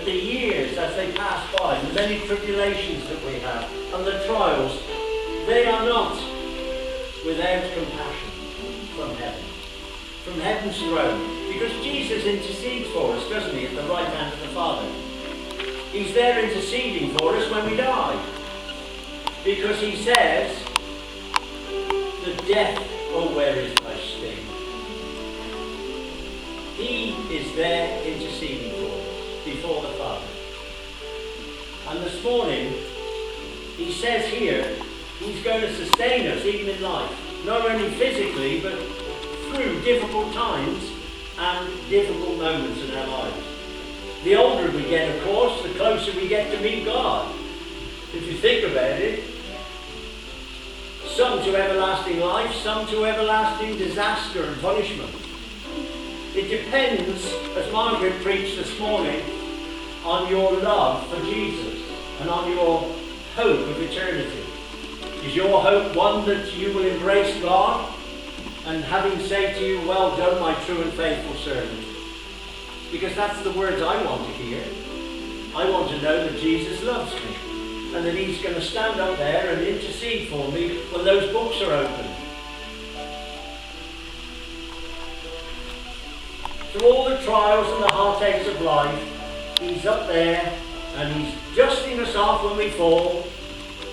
that the years as they pass by, the many tribulations that we have, and the trials, they are not without compassion from heaven's throne. Because Jesus intercedes for us, doesn't he, at the right hand of the Father. He's there interceding for us when we die. Because he says, the death, oh, where is thy sting? He is there interceding for us before the Father. And this morning, he says here, he's going to sustain us even in life. Not only physically, but through difficult times and difficult moments in our lives. The older we get, of course, the closer we get to meet God. If you think about it, some to everlasting life, some to everlasting disaster and punishment. It depends, as Margaret preached this morning, on your love for Jesus and on your hope of eternity. Is your hope one that you will embrace God and have him say to you, well done, my true and faithful servant? Because that's the words I want to hear. I want to know that Jesus loves me and that he's going to stand up there and intercede for me when those books are open. Through all the trials and the heartaches of life, he's up there and he's dusting us off when we fall.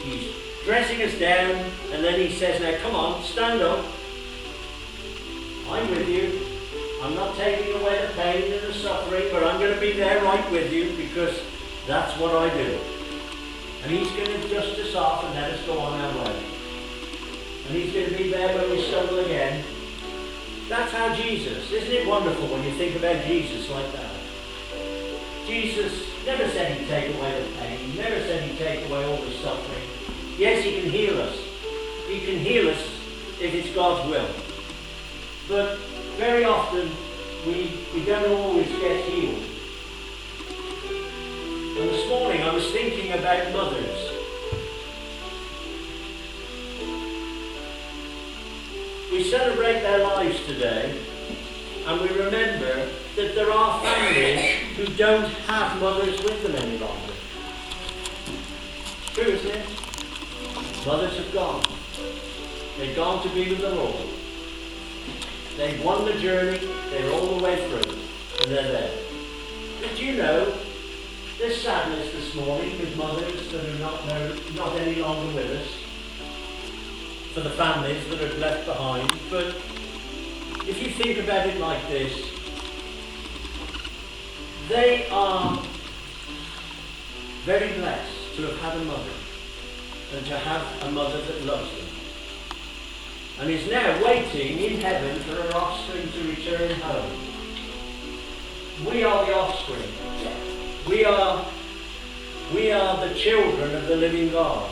He's dressing us down, and then he says, now come on, stand up. I'm with you. I'm not taking away the pain and the suffering, but I'm going to be there right with you because that's what I do. And he's going to dust us off and let us go on our way. And he's going to be there when we stumble again. That's how Jesus, isn't it wonderful when you think about Jesus like that? Jesus never said he'd take away the pain. He never said he'd take away all the suffering. Yes, he can heal us. He can heal us if it's God's will. But very often we don't always get healed. And this morning I was thinking about mothers. We celebrate their lives today, and we remember that there are families who don't have mothers with them any longer. True, isn't it? Mothers have gone. They've gone to be with the Lord. They've won the journey, they're all the way through, and they're there. But you know, there's sadness this morning with mothers that are not any longer with us, for the families that are left behind. But if you think about it like this, they are very blessed to have had a mother, and to have a mother that loves them, and is now waiting in heaven for her offspring to return home. We are the offspring. We are the children of the living God.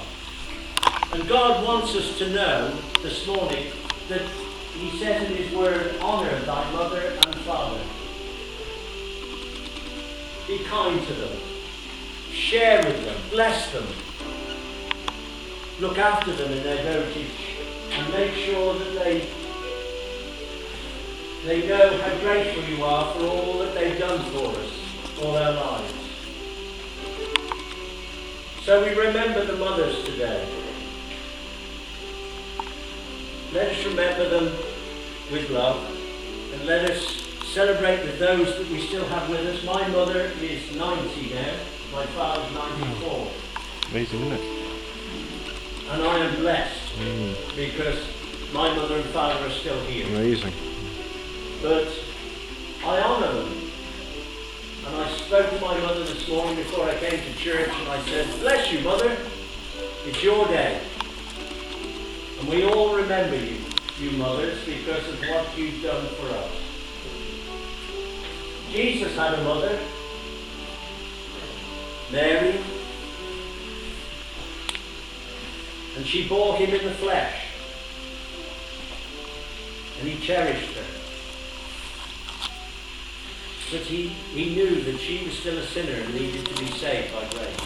And God wants us to know this morning that he says in his word, honour thy mother and father. Be kind to them. Share with them. Bless them. Look after them in their dotage. And make sure that they know how grateful you are for all that they've done for us all their lives. So we remember the mothers today. Let us remember them with love, and let us celebrate with those that we still have with us. My mother is 90 now, my father's 94. Amazing, isn't it? And I am blessed because my mother and father are still here. Amazing. But I honour them. And I spoke to my mother this morning before I came to church, and I said, bless you, Mother. It's your day. And we all remember you, you mothers, because of what you've done for us. Jesus had a mother, Mary, and she bore him in the flesh, and he cherished her. But he knew that she was still a sinner and needed to be saved by grace.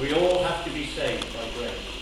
We all have to be saved by grace.